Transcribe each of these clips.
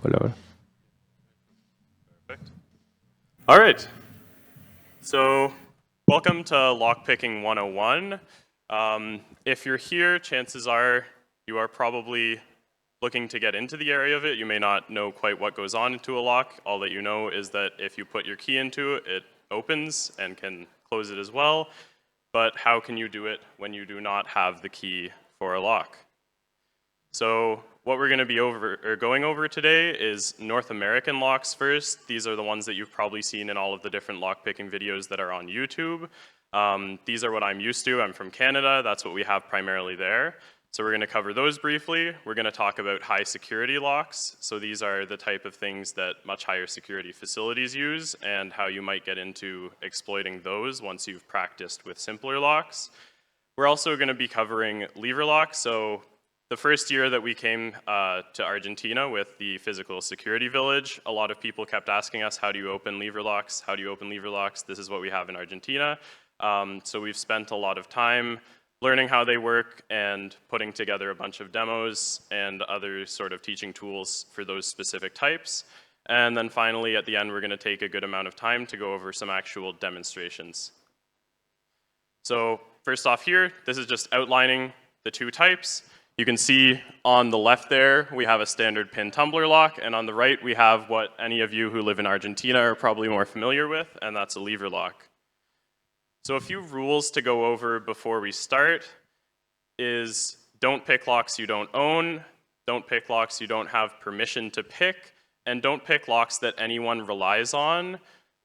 Hola. Perfect. All right. So welcome to Lockpicking 101. If you're here, chances are you are probably looking to get into the area of it. You may not know quite what goes on into a lock. All that you know is that if you put your key into it, it opens and can close it as well. But how can you do it when you do not have the key for a lock? So what we're going to be going over today is North American locks first. These are the ones that you've probably seen in all of the different lockpicking videos that are on YouTube. These are what I'm used to. I'm from Canada. That's what we have primarily there. So we're going to cover those briefly. We're going to talk about high security locks. So these are the type of things that much higher security facilities use and how you might get into exploiting those once you've practiced with simpler locks. We're also going to be covering lever locks. So the first year that we came to Argentina with the physical security village, a lot of people kept asking us, how do you open lever locks? How do you open lever locks? This is what we have in Argentina. So we've spent a lot of time learning how they work and putting together a bunch of demos and other sort of teaching tools for those specific types. And then finally, at the end, we're going to take a good amount of time to go over some actual demonstrations. So first off here, this is just outlining the two types. You can see on the left there, we have a standard pin tumbler lock, and on the right, we have what any of you who live in Argentina are probably more familiar with, and that's a lever lock. So a few rules to go over before we start is don't pick locks you don't own, don't pick locks you don't have permission to pick, and don't pick locks that anyone relies on.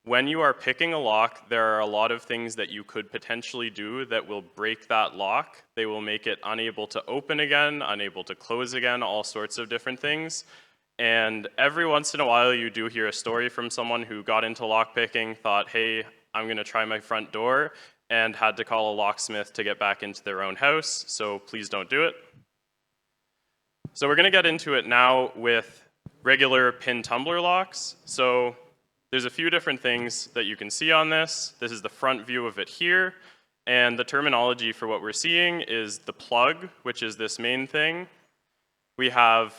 When you are picking a lock, there are a lot of things that you could potentially do that will break that lock. They will make it unable to open again, unable to close again, all sorts of different things. And every once in a while, you do hear a story from someone who got into lockpicking, thought, hey, I'm going to try my front door, and had to call a locksmith to get back into their own house. So please don't do it. So we're going to get into it now with regular pin tumbler locks. So there's a few different things that you can see on this. This is the front view of it here. And the terminology for what we're seeing is the plug, which is this main thing. We have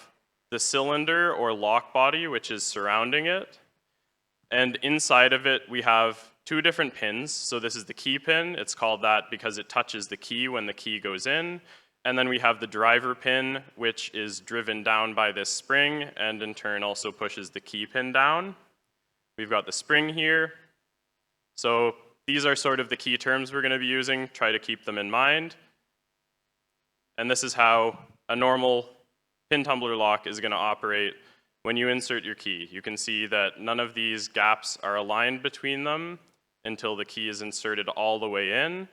the cylinder or lock body, which is surrounding it. And inside of it, we have two different pins. So this is the key pin. It's called that because it touches the key when the key goes in. And then we have the driver pin, which is driven down by this spring and in turn also pushes the key pin down. We've got the spring here. So these are sort of the key terms we're going to be using. Try to keep them in mind. And this is how a normal pin tumbler lock is going to operate when you insert your key. You can see that none of these gaps are aligned between them until the key is inserted all the way in.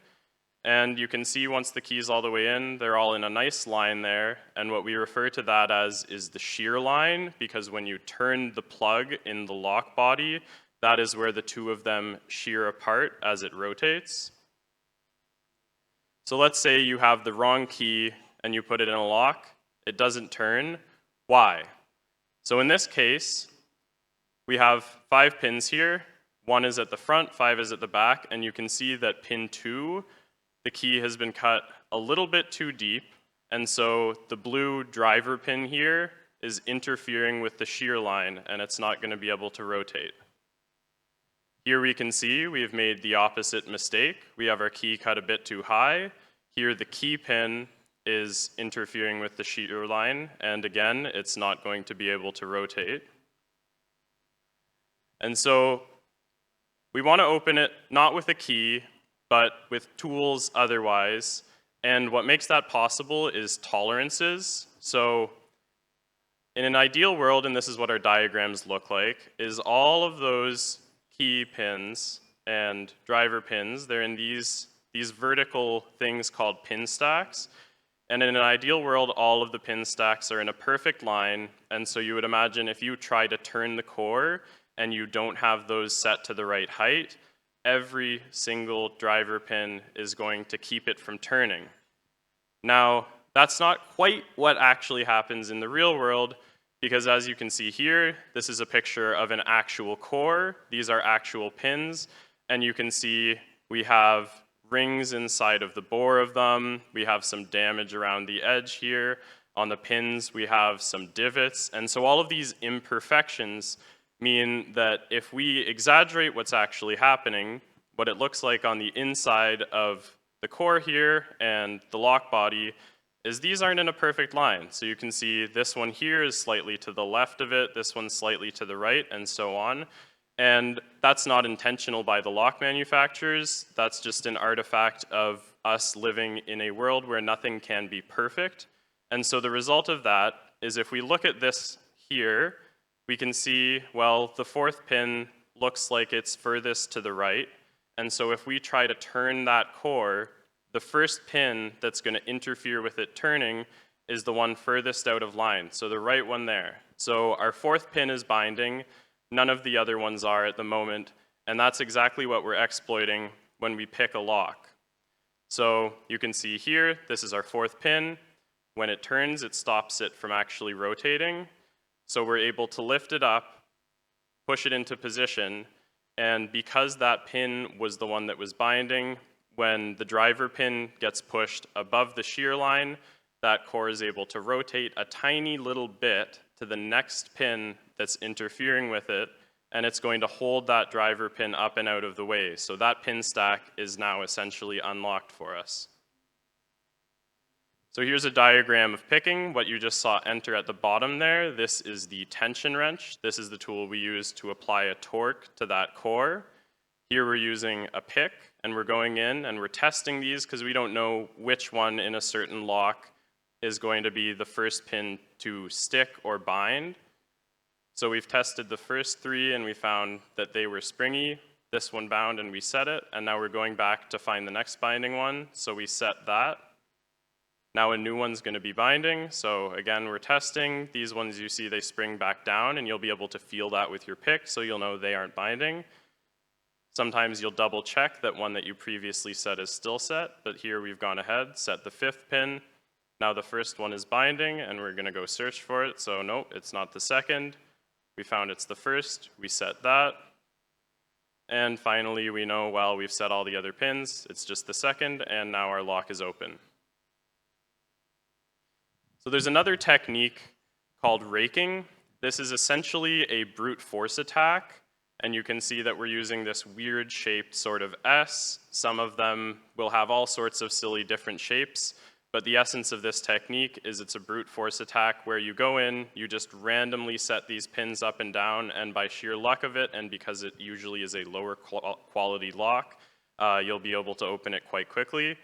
And you can see once the key is all the way in, they're all in a nice line there. And what we refer to that as is the shear line, because when you turn the plug in the lock body, that is where the two of them shear apart as it rotates. So let's say you have the wrong key and you put it in a lock. It doesn't turn. Why? So in this case, we have 5 pins here. 1 is at the front, 5 is at the back, and you can see that pin 2, the key has been cut a little bit too deep, and so the blue driver pin here is interfering with the shear line, and it's not going to be able to rotate. Here we can see we've made the opposite mistake. We have our key cut a bit too high. Here the key pin is interfering with the shear line, and again, it's not going to be able to rotate. And so we want to open it not with a key, but with tools otherwise. And what makes that possible is tolerances. So in an ideal world, and this is what our diagrams look like, is all of those key pins and driver pins, they're in these vertical things called pin stacks. And in an ideal world, all of the pin stacks are in a perfect line. And so you would imagine if you try to turn the core and you don't have those set to the right height, every single driver pin is going to keep it from turning. Now, that's not quite what actually happens in the real world, because as you can see here, this is a picture of an actual core. These are actual pins, and you can see we have rings inside of the bore of them. We have some damage around the edge here. On the pins, we have some divots. And so all of these imperfections mean that if we exaggerate what's actually happening, what it looks like on the inside of the core here and the lock body is these aren't in a perfect line. So you can see this one here is slightly to the left of it, this one's slightly to the right, and so on. And that's not intentional by the lock manufacturers. That's just an artifact of us living in a world where nothing can be perfect. And so the result of that is if we look at this here, we can see, well, the fourth pin looks like it's furthest to the right. And so if we try to turn that core, the first pin that's going to interfere with it turning is the one furthest out of line, so the right one there. So our fourth pin is binding, none of the other ones are at the moment, and that's exactly what we're exploiting when we pick a lock. So you can see here, this is our fourth pin. When it turns, it stops it from actually rotating. So we're able to lift it up, push it into position, and because that pin was the one that was binding, when the driver pin gets pushed above the shear line, that core is able to rotate a tiny little bit to the next pin that's interfering with it, and it's going to hold that driver pin up and out of the way. So that pin stack is now essentially unlocked for us. So here's a diagram of picking. What you just saw enter at the bottom there, this is the tension wrench. This is the tool we use to apply a torque to that core. Here we're using a pick, and we're going in and we're testing these because we don't know which one in a certain lock is going to be the first pin to stick or bind. So we've tested the first three and we found that they were springy. This one bound and we set it, and now we're going back to find the next binding one. So we set that. Now a new one's going to be binding, so again we're testing. These ones you see, they spring back down, and you'll be able to feel that with your pick, so you'll know they aren't binding. Sometimes you'll double check that one that you previously set is still set, but here we've gone ahead, set the fifth pin. Now the first one is binding, and we're going to go search for it, so nope, it's not the second. We found it's the first, we set that. And finally we know, well, we've set all the other pins, it's just the second, and now our lock is open. So there's another technique called raking. This is essentially a brute force attack, and you can see that we're using this weird shaped sort of S. Some of them will have all sorts of silly different shapes, but the essence of this technique is it's a brute force attack where you go in, you just randomly set these pins up and down, and by sheer luck of it, and because it usually is a lower quality lock, you'll be able to open it quite quickly.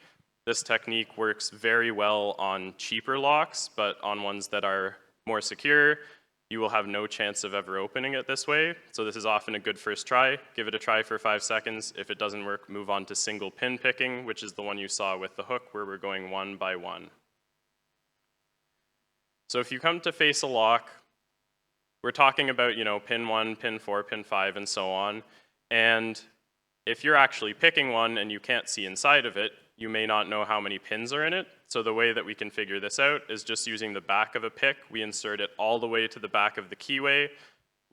This technique works very well on cheaper locks, but on ones that are more secure, you will have no chance of ever opening it this way. So this is often a good first try. Give it a try for 5 seconds. If it doesn't work, move on to single pin picking, which is the one you saw with the hook where we're going one by one. So if you come to face a lock, we're talking about, pin 1, pin 4, pin 5, and so on. And if you're actually picking one and you can't see inside of it, you may not know how many pins are in it. So the way that we can figure this out is just using the back of a pick. We insert it all the way to the back of the keyway,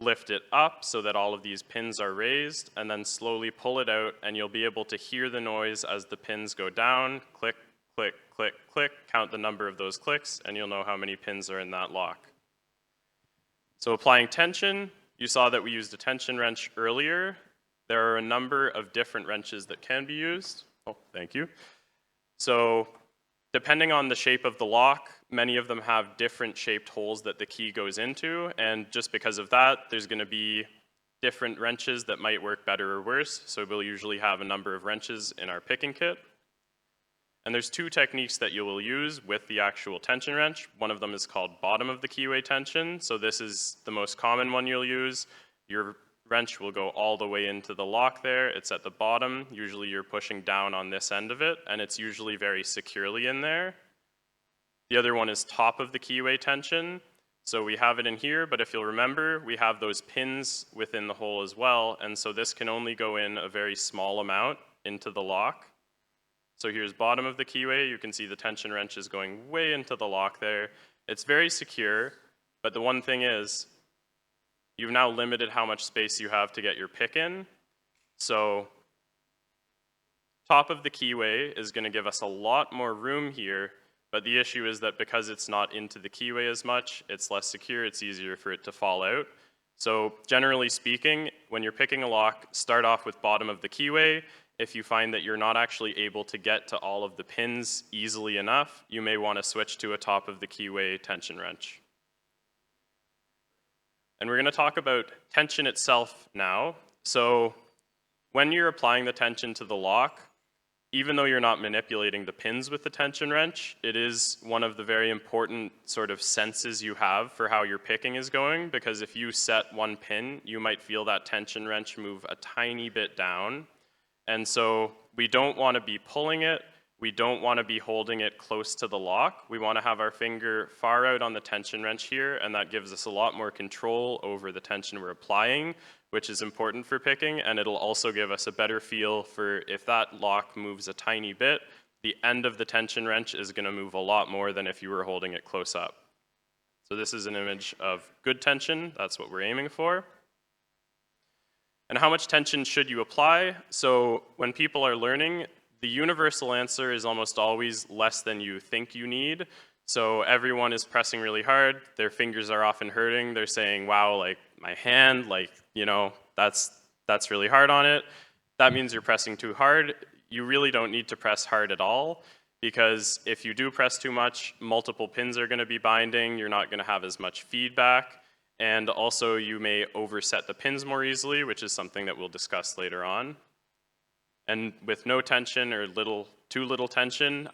lift it up so that all of these pins are raised, and then slowly pull it out, and you'll be able to hear the noise as the pins go down. Click, click, click, click. Count the number of those clicks, and you'll know how many pins are in that lock. So applying tension, you saw that we used a tension wrench earlier. There are a number of different wrenches that can be used. Oh, thank you. So depending on the shape of the lock, many of them have different shaped holes that the key goes into, and just because of that, there's going to be different wrenches that might work better or worse, so we'll usually have a number of wrenches in our picking kit. And there's 2 techniques that you will use with the actual tension wrench. One of them is called bottom of the keyway tension, so this is the most common one you'll use. Your wrench will go all the way into the lock there. It's at the bottom. Usually you're pushing down on this end of it, and it's usually very securely in there. The other one is top of the keyway tension. So we have it in here, but if you'll remember, we have those pins within the hole as well, and so this can only go in a very small amount into the lock. So here's bottom of the keyway. You can see the tension wrench is going way into the lock there. It's very secure, but the one thing is, you've now limited how much space you have to get your pick in. So top of the keyway is going to give us a lot more room here, But the issue is that because it's not into the keyway as much, it's less secure, it's easier for it to fall out. So generally speaking, when you're picking a lock, start off with bottom of the keyway. If you find that you're not actually able to get to all of the pins easily enough, you may want to switch to a top of the keyway tension wrench. And we're going to talk about tension itself now. So when you're applying the tension to the lock, even though you're not manipulating the pins with the tension wrench, it is one of the very important sort of senses you have for how your picking is going, because if you set one pin, you might feel that tension wrench move a tiny bit down. And so we don't want to be pulling it, we don't want to be holding it close to the lock. We want to have our finger far out on the tension wrench here, and that gives us a lot more control over the tension we're applying, which is important for picking, and it'll also give us a better feel for if that lock moves a tiny bit, the end of the tension wrench is going to move a lot more than if you were holding it close up. So this is an image of good tension, that's what we're aiming for. And how much tension should you apply? So when people are learning, the universal answer is almost always less than you think you need. So everyone is pressing really hard, their fingers are often hurting, they're saying, wow, like my hand, like, you know, that's really hard on it. That means you're pressing too hard. You really don't need to press hard at all, because if you do press too much, multiple pins are going to be binding, you're not going to have as much feedback, and also you may overset the pins more easily, which is something that we'll discuss later on. And with no tension or too little tension,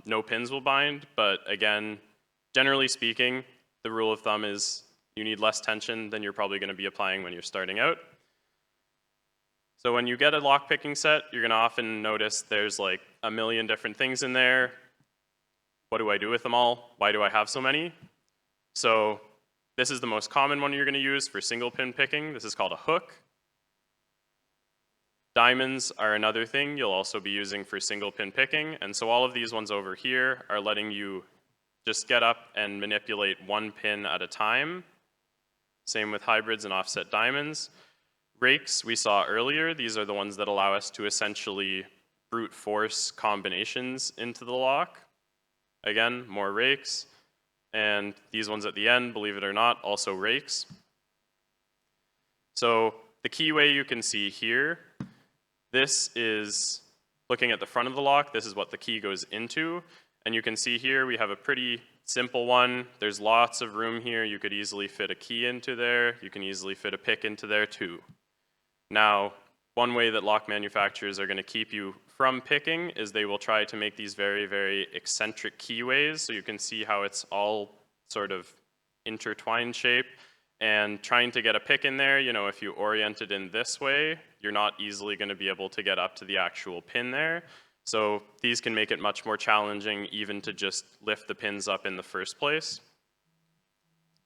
no pins will bind, but again, generally speaking, the rule of thumb is you need less tension than you're probably going to be applying when you're starting out. So when you get a lockpicking set, you're going to often notice there's like a million different things in there. What do I do with them all? Why do I have so many? So this is the most common one you're going to use for single pin picking. This is called a hook. Diamonds are another thing you'll also be using for single pin picking, and so all of these ones over here are letting you just get up and manipulate one pin at a time. Same with hybrids and offset diamonds. Rakes we saw earlier, these are the ones that allow us to essentially brute force combinations into the lock. Again, more rakes, and these ones at the end, believe it or not, also rakes. So the keyway you can see here, this is looking at the front of the lock, this is what the key goes into, and you can see here we have a pretty simple one. There's lots of room here, you could easily fit a key into there, you can easily fit a pick into there too. Now, one way that lock manufacturers are going to keep you from picking is they will try to make these very, very eccentric keyways, so you can see how it's all sort of intertwined shape. And trying to get a pick in there, you know, if you orient it in this way, you're not easily going to be able to get up to the actual pin there. So these can make it much more challenging even to just lift the pins up in the first place.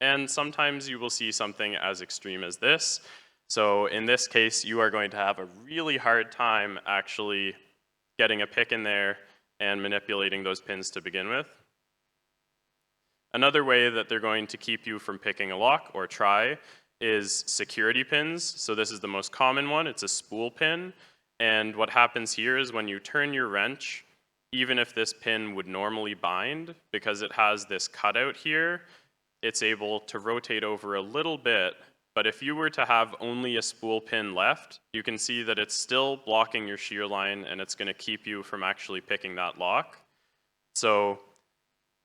And sometimes you will see something as extreme as this. So in this case, you are going to have a really hard time actually getting a pick in there and manipulating those pins to begin with. Another way that they're going to keep you from picking a lock or try is security pins. So this is the most common one, it's a spool pin. And what happens here is when you turn your wrench, even if this pin would normally bind, because it has this cutout here, it's able to rotate over a little bit. But if you were to have only a spool pin left, you can see that it's still blocking your shear line and it's going to keep you from actually picking that lock. So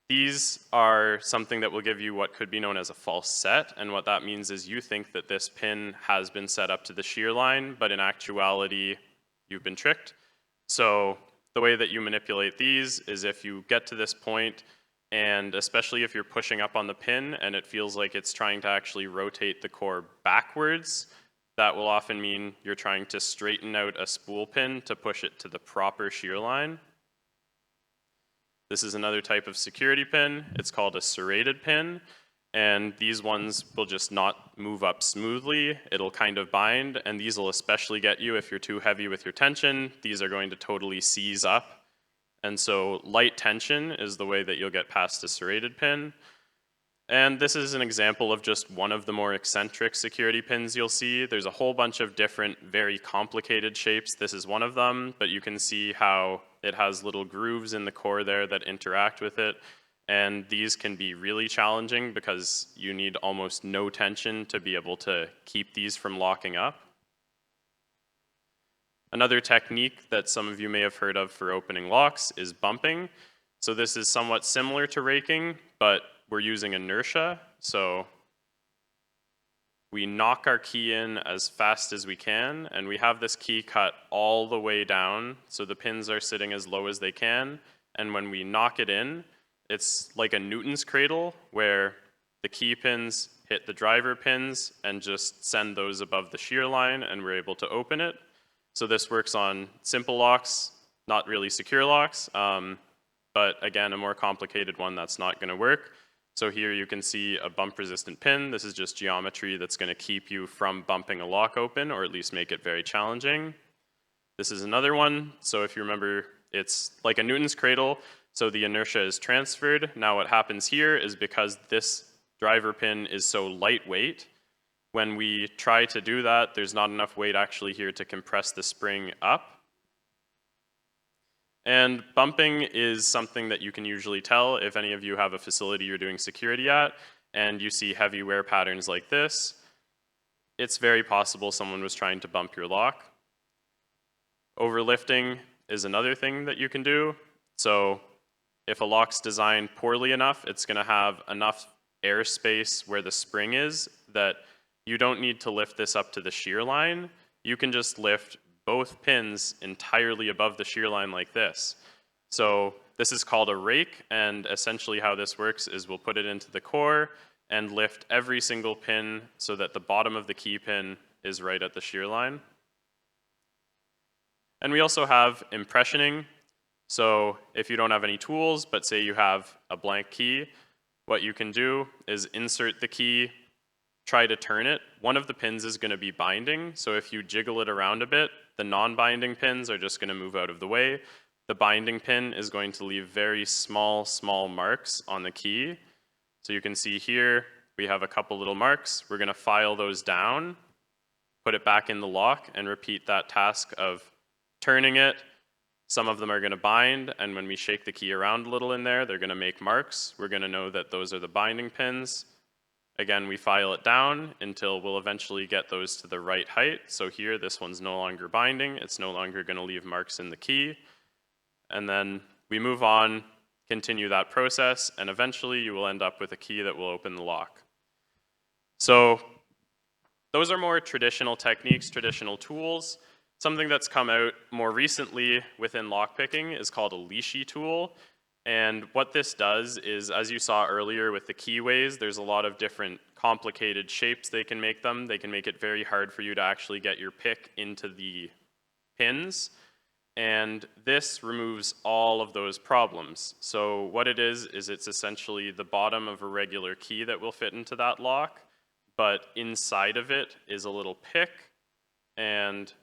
these are something that will give you what could be known as a false set, and what that means is you think that this pin has been set up to the shear line, but in actuality, you've been tricked. So the way that you manipulate these is if you get to this point, and especially if you're pushing up on the pin and it feels like it's trying to actually rotate the core backwards, that will often mean you're trying to straighten out a spool pin to push it to the proper shear line. This is another type of security pin. It's called a serrated pin, and these ones will just not move up smoothly. It'll kind of bind, and these will especially get you if you're too heavy with your tension. These are going to totally seize up. And so light tension is the way that you'll get past a serrated pin. And this is an example of just one of the more eccentric security pins you'll see. There's a whole bunch of different, very complicated shapes. This is one of them, but you can see how it has little grooves in the core there that interact with it. And these can be really challenging because you need almost no tension to be able to keep these from locking up. Another technique that some of you may have heard of for opening locks is bumping. So this is somewhat similar to raking, but we're using inertia. So we knock our key in as fast as we can, and we have this key cut all the way down, so the pins are sitting as low as they can. And when we knock it in, it's like a Newton's cradle, where the key pins hit the driver pins and just send those above the shear line, and we're able to open it. So this works on simple locks, not really secure locks, but again, a more complicated one that's not going to work. So here you can see a bump-resistant pin. This is just geometry that's going to keep you from bumping a lock open, or at least make it very challenging. This is another one. So if you remember, it's like a Newton's cradle, so the inertia is transferred. Now what happens here is because this driver pin is so lightweight, when we try to do that, there's not enough weight actually here to compress the spring up. And bumping is something that you can usually tell if any of you have a facility you're doing security at, and you see heavy wear patterns like this. It's very possible someone was trying to bump your lock. Overlifting is another thing that you can do. So if a lock's designed poorly enough, it's going to have enough airspace where the spring is that you don't need to lift this up to the shear line. You can just lift both pins entirely above the shear line like this. So this is called a rake, and essentially how this works is we'll put it into the core and lift every single pin so that the bottom of the key pin is right at the shear line. And we also have impressioning. So if you don't have any tools, but say you have a blank key, what you can do is insert the key, try to turn it. One of the pins is going to be binding, so if you jiggle it around a bit, the non-binding pins are just going to move out of the way. The binding pin is going to leave very small marks on the key. So you can see here, we have a couple little marks. We're going to file those down, put it back in the lock, and repeat that task of turning it. Some of them are going to bind, and when we shake the key around a little in there, they're going to make marks. We're going to know that those are the binding pins. Again, we file it down until we'll eventually get those to the right height. So here, this one's no longer binding. It's no longer going to leave marks in the key. And then we move on, continue that process, and eventually you will end up with a key that will open the lock. So those are more traditional techniques, traditional tools. Something that's come out more recently within lockpicking is called a leashy tool. And what this does is, as you saw earlier with the keyways, there's a lot of different complicated shapes they can make them. They can make it very hard for you to actually get your pick into the pins. And this removes all of those problems. So what it is it's essentially the bottom of a regular key that will fit into that lock, but inside of it is a little pick. And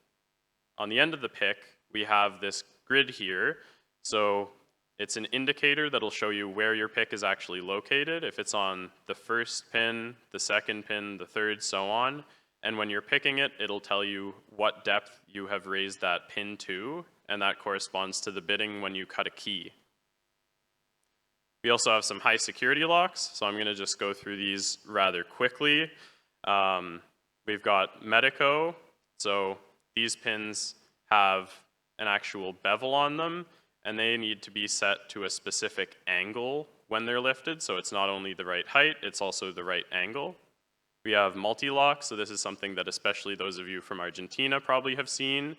on the end of the pick, we have this grid here. So it's an indicator that'll show you where your pick is actually located, if it's on the first pin, the second pin, the third, so on. And when you're picking it, it'll tell you what depth you have raised that pin to, and that corresponds to the bitting when you cut a key. We also have some high security locks, so I'm going to just go through these rather quickly. We've got Medico, so these pins have an actual bevel on them, and they need to be set to a specific angle when they're lifted, so it's not only the right height, it's also the right angle. We have multi-lock, so this is something that especially those of you from Argentina probably have seen.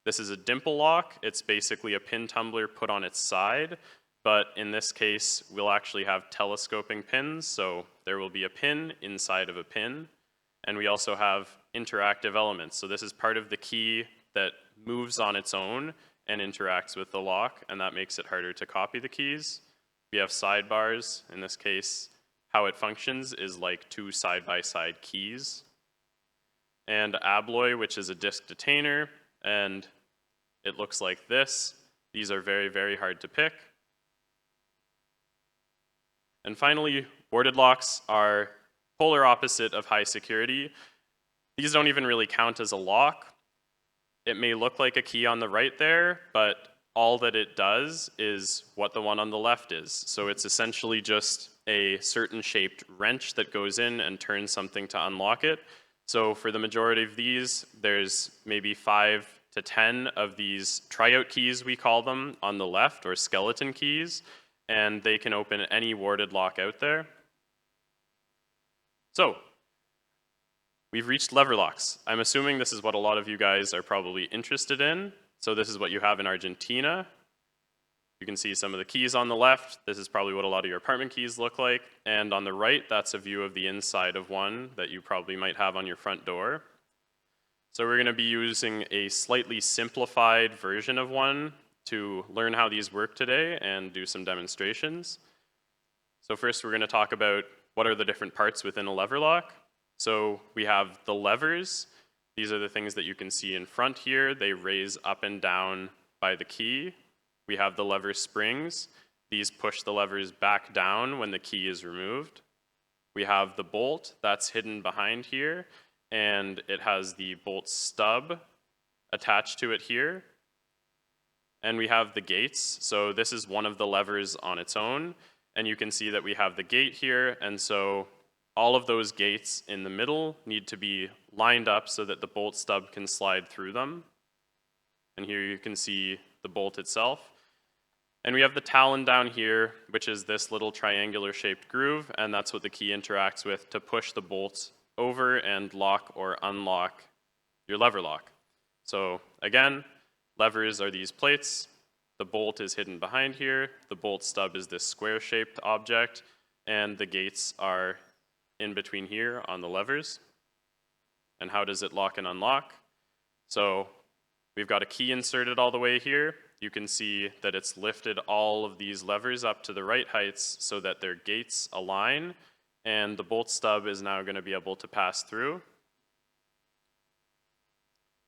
This is a dimple lock. It's basically a pin tumbler put on its side, but in this case, we'll actually have telescoping pins, so there will be a pin inside of a pin. And we also have interactive elements, so this is part of the key that moves on its own and interacts with the lock, and that makes it harder to copy the keys. We have sidebars. In this case, how it functions is like two side-by-side keys. And abloy, which is a disk detainer, and it looks like this. These are very, very hard to pick. And finally, Warded locks are polar opposite of high security. These don't even really count as a lock. It may look like a key on the right there, but all that it does is what the one on the left is. So it's essentially just a certain shaped wrench that goes in and turns something to unlock it. So for the majority of these, there's maybe 5 to 10 of these tryout keys, we call them, on the left, or skeleton keys, and they can open any warded lock out there. So we've reached lever locks. I'm assuming this is what a lot of you guys are probably interested in. So this is what you have in Argentina. You can see some of the keys on the left. This is probably what a lot of your apartment keys look like. And on the right, that's a view of the inside of one that you probably might have on your front door. So we're going to be using a slightly simplified version of one to learn how these work today and do some demonstrations. So first, we're going to talk about what are the different parts within a lever lock. So we have the levers. These are the things that you can see in front here. They raise up and down by the key. We have the lever springs. These push the levers back down when the key is removed. We have the bolt that's hidden behind here, and it has the bolt stub attached to it here. And we have the gates. So this is one of the levers on its own. And you can see that we have the gate here, and so all of those gates in the middle need to be lined up so that the bolt stub can slide through them. And here you can see the bolt itself. And we have the talon down here, which is this little triangular shaped groove, and that's what the key interacts with to push the bolt over and lock or unlock your lever lock. So again, levers are these plates. The bolt is hidden behind here. The bolt stub is this square shaped object, and the gates are in between here on the levers. And how does it lock and unlock? So we've got a key inserted all the way here. You can see that it's lifted all of these levers up to the right heights so that their gates align, and the bolt stub is now going to be able to pass through.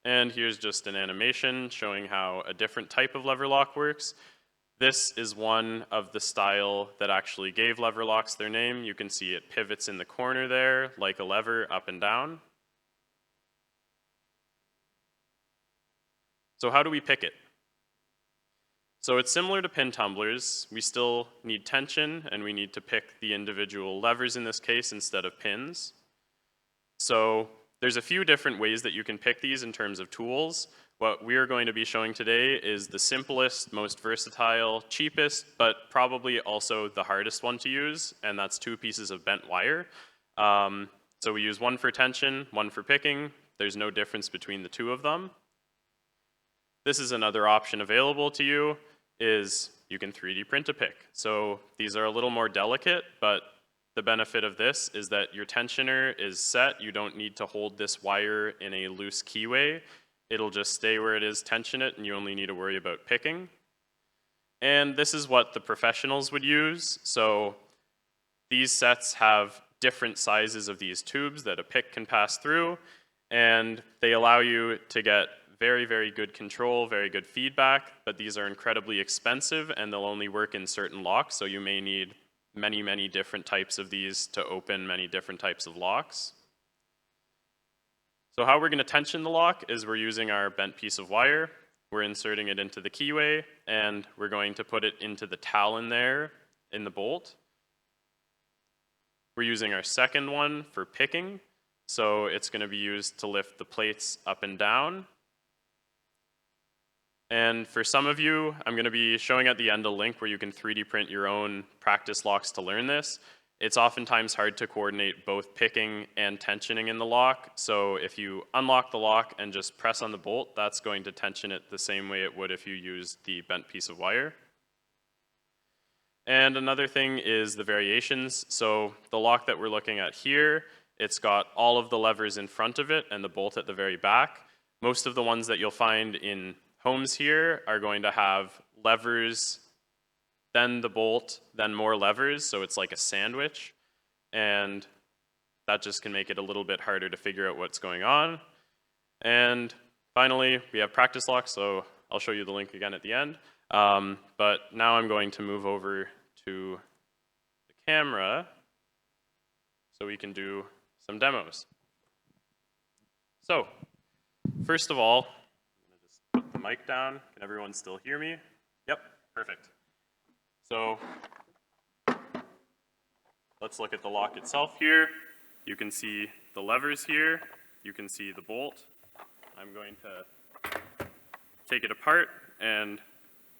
And here's just an animation showing how a different type of lever lock works. This is one of the style that actually gave lever locks their name. You can see it pivots in the corner there like a lever up and down. So how do we pick it? So it's similar to pin tumblers. We still need tension, and we need to pick the individual levers in this case instead of pins. So there's a few different ways that you can pick these in terms of tools. What we are going to be showing today is the simplest, most versatile, cheapest, but probably also the hardest one to use, and that's 2 pieces of bent wire. So we use one for tension, one for picking. There's no difference between the 2 of them. This is another option available to you, is you can 3D print a pick. So these are a little more delicate, but the benefit of this is that your tensioner is set. You don't need to hold this wire in a loose keyway. It'll just stay where it is, tension it, and you only need to worry about picking. And this is what the professionals would use. So these sets have different sizes of these tubes that a pick can pass through, and they allow you to get very, very good control, very good feedback, but these are incredibly expensive and they'll only work in certain locks, so you may need many, many different types of these to open many different types of locks. So how we're going to tension the lock is we're using our bent piece of wire, we're inserting it into the keyway, and we're going to put it into the talon there in the bolt. We're using our second one for picking, so it's going to be used to lift the plates up and down. And for some of you, I'm going to be showing at the end a link where you can 3D print your own practice locks to learn this. It's oftentimes hard to coordinate both picking and tensioning in the lock. So if you unlock the lock and just press on the bolt, that's going to tension it the same way it would if you used the bent piece of wire. And another thing is the variations. So the lock that we're looking at here, it's got all of the levers in front of it and the bolt at the very back. Most of the ones that you'll find in homes here are going to have levers, then the bolt, then more levers, so it's like a sandwich, and that just can make it a little bit harder to figure out what's going on. And finally, we have practice locks, so I'll show you the link again at the end. But now I'm going to move over to the camera so we can do some demos. So, first of all, I'm gonna just put the mic down. Can everyone still hear me? Yep, perfect. So, let's look at the lock itself here. You can see the levers here. You can see the bolt. I'm going to take it apart and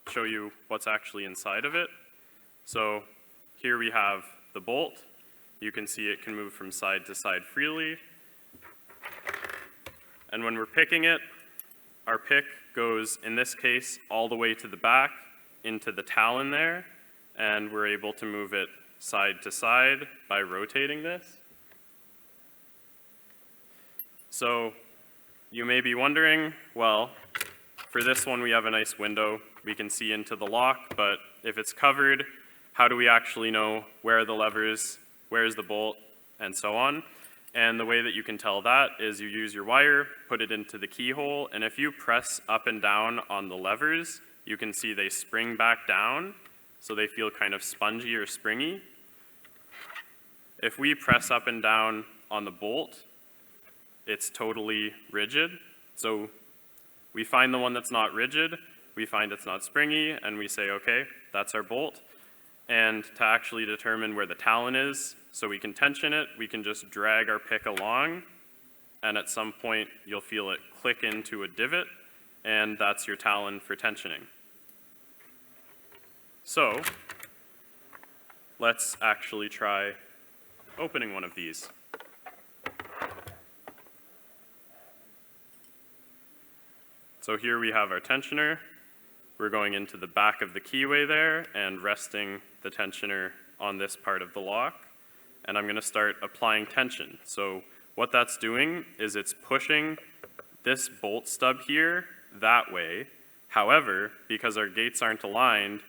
show you what's actually inside of it. So here we have the bolt. You can see it can move from side to side freely. And when we're picking it, our pick goes, in this case, all the way to the back into the talon there, and we're able to move it side to side by rotating this. So you may be wondering, well, for this one we have a nice window. We can see into the lock, but if it's covered, how do we actually know where are the levers, where's the bolt, and so on? And the way that you can tell that is you use your wire, put it into the keyhole, and if you press up and down on the levers, you can see they spring back down, so they feel kind of spongy or springy. If we press up and down on the bolt, it's totally rigid. So we find the one that's not rigid, we find it's not springy, and we say, okay, that's our bolt. And to actually determine where the talon is, so we can tension it, we can just drag our pick along, and at some point you'll feel it click into a divot, and that's your talon for tensioning. So let's actually try opening one of these. So here we have our tensioner. We're going into the back of the keyway there and resting the tensioner on this part of the lock. And I'm going to start applying tension. So what that's doing is it's pushing this bolt stub here that way. However, because our gates aren't aligned,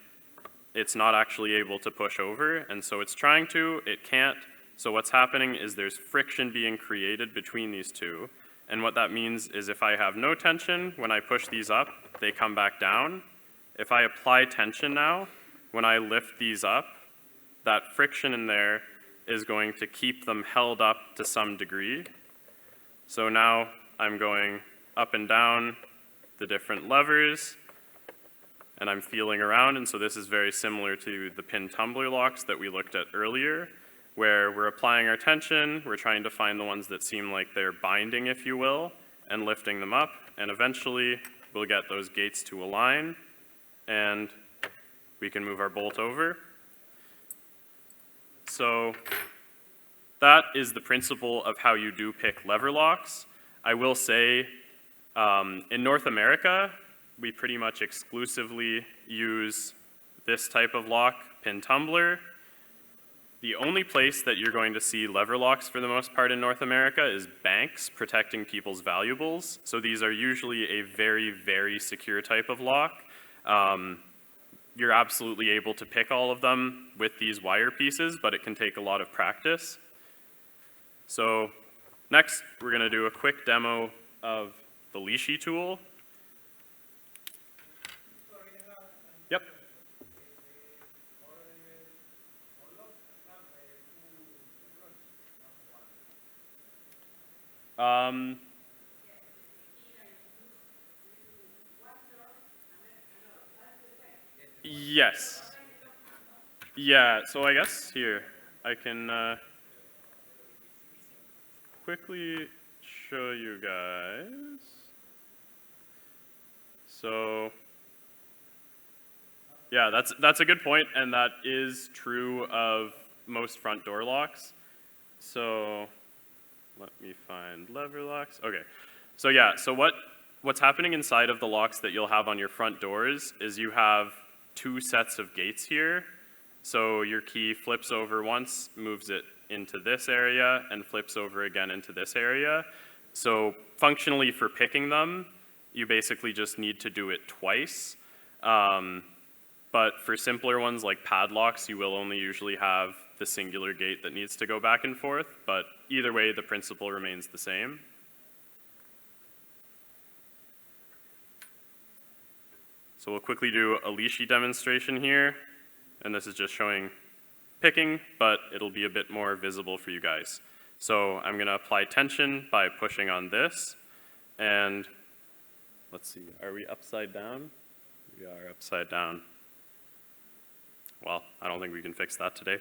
it's not actually able to push over. And so it's trying to, it can't. So what's happening is there's friction being created between these two. And what that means is if I have no tension, when I push these up, they come back down. If I apply tension now, when I lift these up, that friction in there is going to keep them held up to some degree. So now I'm going up and down the different levers, and I'm feeling around, and so this is very similar to the pin tumbler locks that we looked at earlier, where we're applying our tension, we're trying to find the ones that seem like they're binding, if you will, and lifting them up, and eventually we'll get those gates to align, and we can move our bolt over. So that is the principle of how you do pick lever locks. I will say, in North America, we pretty much exclusively use this type of lock, pin tumbler. The only place that you're going to see lever locks for the most part in North America is banks protecting people's valuables. So these are usually a very, very secure type of lock. You're absolutely able to pick all of them with these wire pieces, but it can take a lot of practice. So next, we're going to do a quick demo of the leashy tool. Yep. Yes. Yeah, so I guess here, I can quickly show you guys. So, yeah, that's a good point, and that is true of most front door locks. So, let me find lever locks. Okay, so yeah, so what's happening inside of the locks that you'll have on your front doors is you have two sets of gates here. So your key flips over once, moves it into this area, and flips over again into this area. So functionally for picking them, you basically just need to do it twice. But for simpler ones like padlocks, you will only usually have the singular gate that needs to go back and forth, but either way, the principle remains the same. So we'll quickly do a leashy demonstration here, and this is just showing picking, but it'll be a bit more visible for you guys. So I'm gonna apply tension by pushing on this, and let's see, are we upside down? We are upside down. Well, I don't think we can fix that today.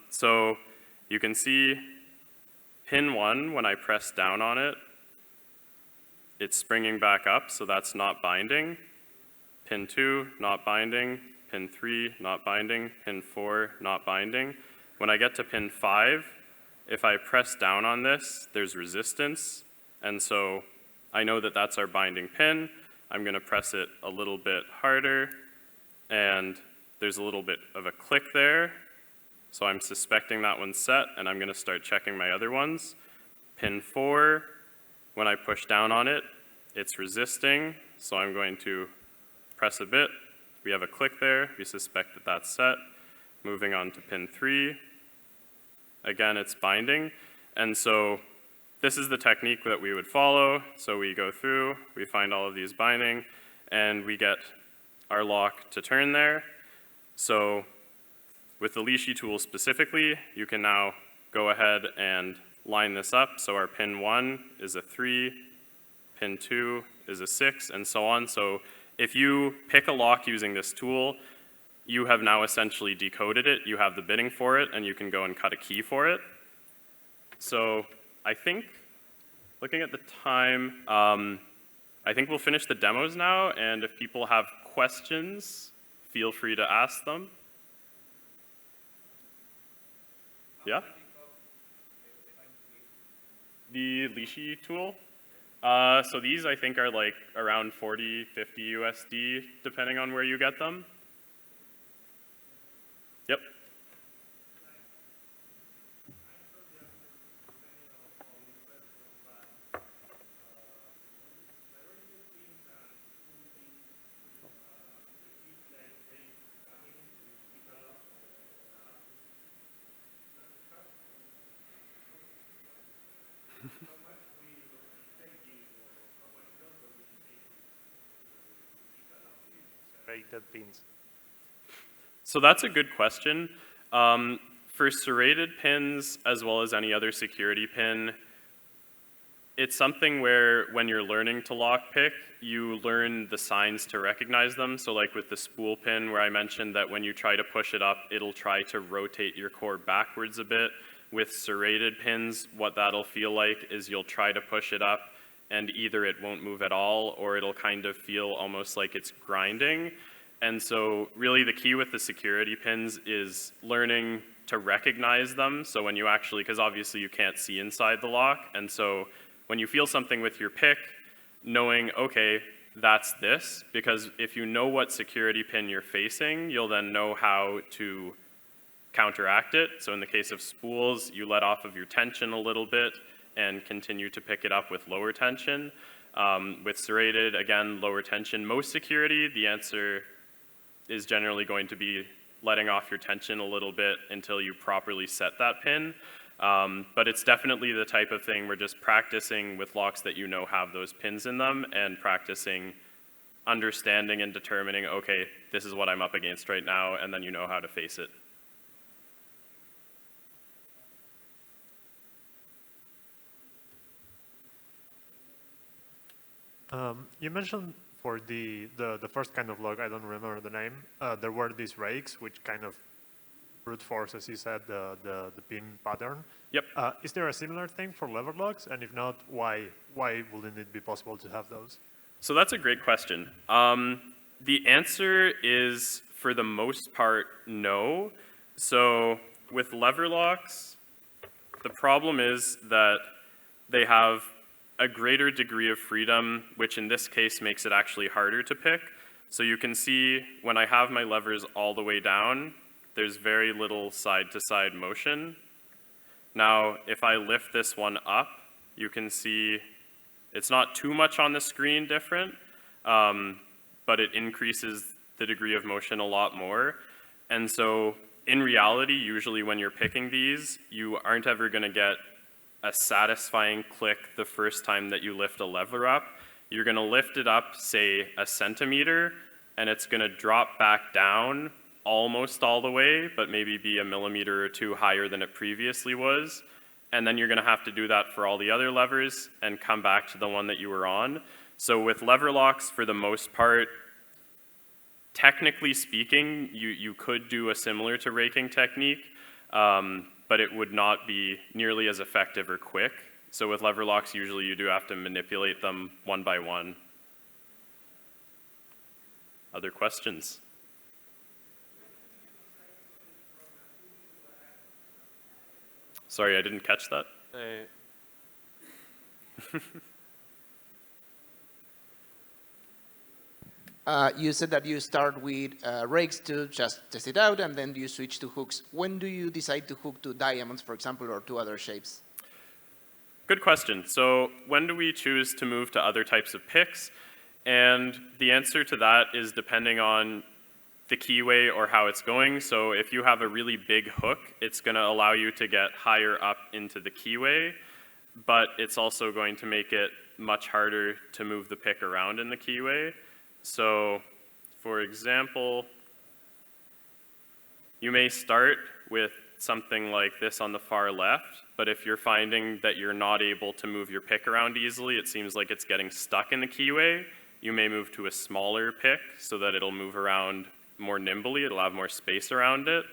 So you can see pin 1, when I press down on it, it's springing back up, so that's not binding. Pin 2, not binding. Pin 3, not binding. Pin 4, not binding. When I get to pin 5, if I press down on this, there's resistance, and so I know that that's our binding pin. I'm gonna press it a little bit harder, and there's a little bit of a click there, so I'm suspecting that one's set, and I'm gonna start checking my other ones. Pin 4, when I push down on it, it's resisting, so I'm going to press a bit. We have a click there, we suspect that that's set. Moving on to pin 3, again, it's binding, and so this is the technique that we would follow. So we go through, we find all of these binding, and we get our lock to turn there. So with the leashy tool specifically, you can now go ahead and line this up. So our pin 1 is a 3, pin 2 is a 6, and so on. So if you pick a lock using this tool, you have now essentially decoded it. You have the bitting for it, and you can go and cut a key for it. So I think, looking at the time, I think we'll finish the demos now, and if people have questions, feel free to ask them. Yeah? The leashy tool? So these I think are like around 40, 50 USD, depending on where you get them. Yep. Pins. So that's a good question. For serrated pins, as well as any other security pin, it's something where when you're learning to lockpick, you learn the signs to recognize them. So like with the spool pin, where I mentioned that when you try to push it up, it'll try to rotate your core backwards a bit. With serrated pins, what that'll feel like is you'll try to push it up, and either it won't move at all, or it'll kind of feel almost like it's grinding. And so really the key with the security pins is learning to recognize them. So when you actually, because obviously you can't see inside the lock, and so when you feel something with your pick, knowing, okay, that's this, because if you know what security pin you're facing, you'll then know how to counteract it. So in the case of spools, you let off of your tension a little bit and continue to pick it up with lower tension. With serrated, again, lower tension. Most security, the answer is generally going to be letting off your tension a little bit until you properly set that pin. But it's definitely the type of thing we're just practicing with locks that you know have those pins in them, and practicing understanding and determining, okay, this is what I'm up against right now, and then you know how to face it. You mentioned for the first kind of lock, I don't remember the name, there were these rakes which kind of brute force, as you said, the pin pattern. Yep. Is there a similar thing for lever locks? And if not, why wouldn't it be possible to have those? So that's a great question. The answer is, for the most part, no. So with lever locks, the problem is that they have a greater degree of freedom, which in this case makes it actually harder to pick. So you can see when I have my levers all the way down, there's very little side-to-side motion. Now, if I lift this one up, you can see it's not too much on the screen different, but it increases the degree of motion a lot more. And so in reality, usually when you're picking these, you aren't ever gonna get a satisfying click the first time that you lift a lever up. You're gonna lift it up, say, a centimeter, and it's gonna drop back down almost all the way, but maybe be a millimeter or two higher than it previously was. And then you're going to have to do that for all the other levers and come back to the one that you were on. So with lever locks, for the most part, technically speaking, you could do a similar to raking technique, but it would not be nearly as effective or quick. So with lever locks, usually you do have to manipulate them one by one. Other questions? Sorry, I didn't catch that. You said that you start with rakes to just test it out, and then you switch to hooks. When do you decide to hook to diamonds, for example, or to other shapes? Good question. So when do we choose to move to other types of picks? And the answer to that is depending on the keyway or how it's going. So if you have a really big hook, it's going to allow you to get higher up into the keyway, but it's also going to make it much harder to move the pick around in the keyway. So for example, you may start with something like this on the far left, but if you're finding that you're not able to move your pick around easily, it seems like it's getting stuck in the keyway, you may move to a smaller pick so that it'll move around more nimbly, it'll have more space around it.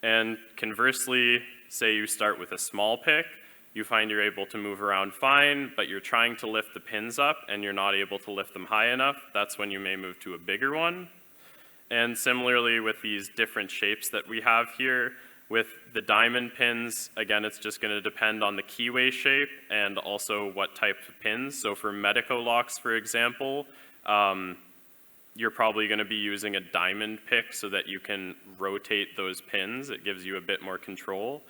And conversely, say you start with a small pick, you find you're able to move around fine, but you're trying to lift the pins up and you're not able to lift them high enough, that's when you may move to a bigger one. And similarly with these different shapes that we have here, with the diamond pins, again, it's just going to depend on the keyway shape and also what type of pins. So for Medico locks, for example, you're probably going to be using a diamond pick so that you can rotate those pins. It gives you a bit more control.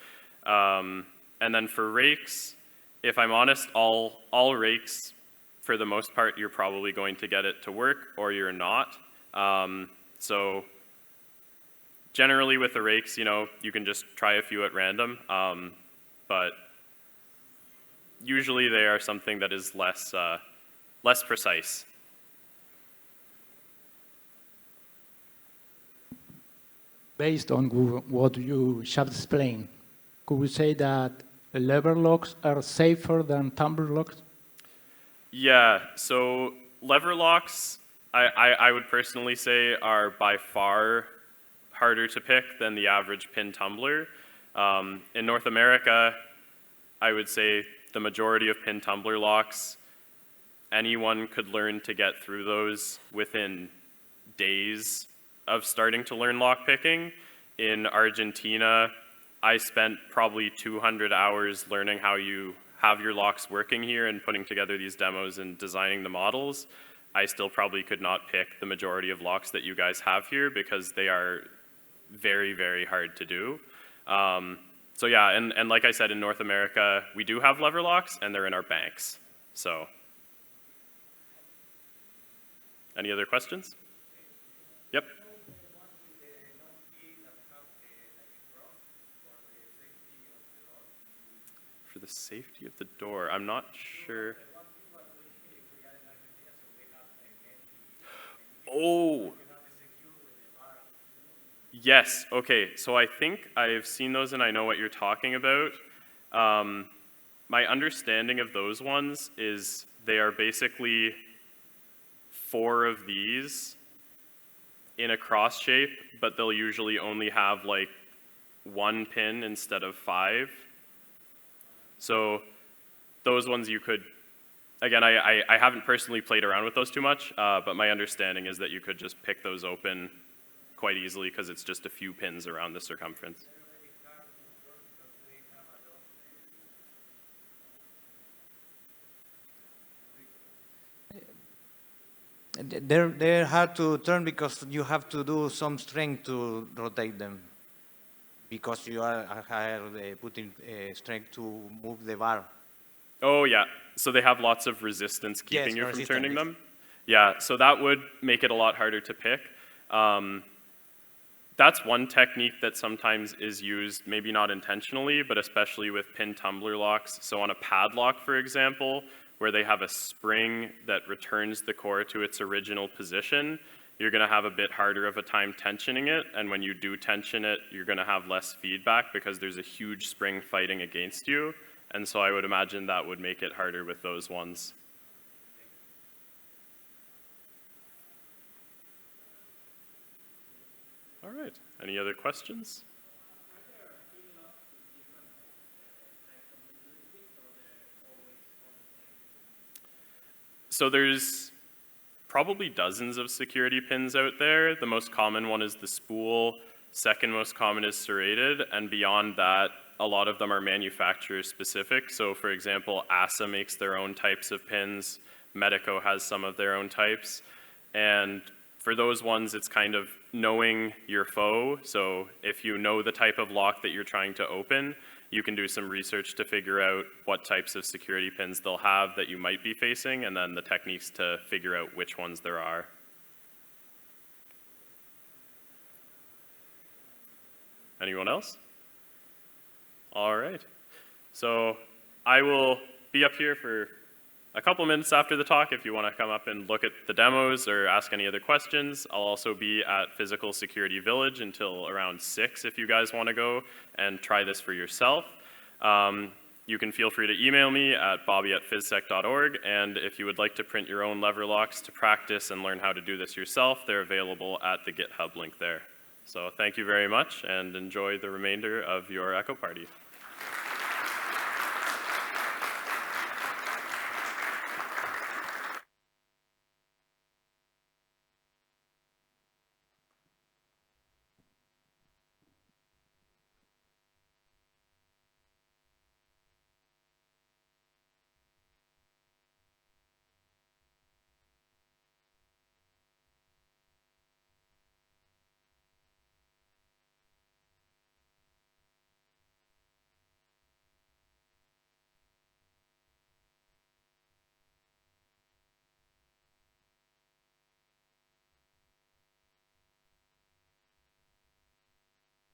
And then for rakes, if I'm honest, all rakes, for the most part, you're probably going to get it to work or you're not. So generally with the rakes, you know, you can just try a few at random, but usually they are something that is less precise. Based on what you just explained, could we say that lever locks are safer than tumbler locks? Yeah, so lever locks, I would personally say, are by far harder to pick than the average pin tumbler. In North America, I would say the majority of pin tumbler locks, anyone could learn to get through those within days of starting to learn lockpicking. In Argentina, I spent probably 200 hours learning how you have your locks working here and putting together these demos and designing the models. I still probably could not pick the majority of locks that you guys have here because they are very, very hard to do. So yeah, and like I said, in North America, we do have lever locks and they're in our banks. So, any other questions? Yep. For the safety of the door, I'm not sure. Oh. Yes, okay, so I think I've seen those and I know what you're talking about. My understanding of those ones is they are basically 4 of these in a cross shape, but they'll usually only have like 1 pin instead of 5. So those ones you could, again, I haven't personally played around with those too much, but my understanding is that you could just pick those open quite easily because it's just a few pins around the circumference. They're hard to turn because you have to do some strength to rotate them. Because you are putting strength to move the bar. Oh yeah, so they have lots of resistance keeping you from turning them? Yeah, so that would make it a lot harder to pick. That's one technique that sometimes is used, maybe not intentionally, but especially with pin tumbler locks. So on a padlock, for example, where they have a spring that returns the core to its original position, you're going to have a bit harder of a time tensioning it, and when you do tension it, you're going to have less feedback because there's a huge spring fighting against you, and so I would imagine that would make it harder with those ones. All right, any other questions? So there's probably dozens of security pins out there. The most common one is the spool. Second most common is serrated, and beyond that, a lot of them are manufacturer specific. So for example, ASA makes their own types of pins. Medico has some of their own types. And for those ones, it's kind of knowing your foe. So if you know the type of lock that you're trying to open, you can do some research to figure out what types of security pins they'll have that you might be facing, and then the techniques to figure out which ones there are. Anyone else? All right. So I will be up here for a couple minutes after the talk if you want to come up and look at the demos or ask any other questions. I'll also be at Physical Security Village until around 6 if you guys want to go and try this for yourself. You can feel free to email me at bobby@physsec.org, and if you would like to print your own lever locks to practice and learn how to do this yourself, they're available at the GitHub link there. So thank you very much, and enjoy the remainder of your Ekoparty.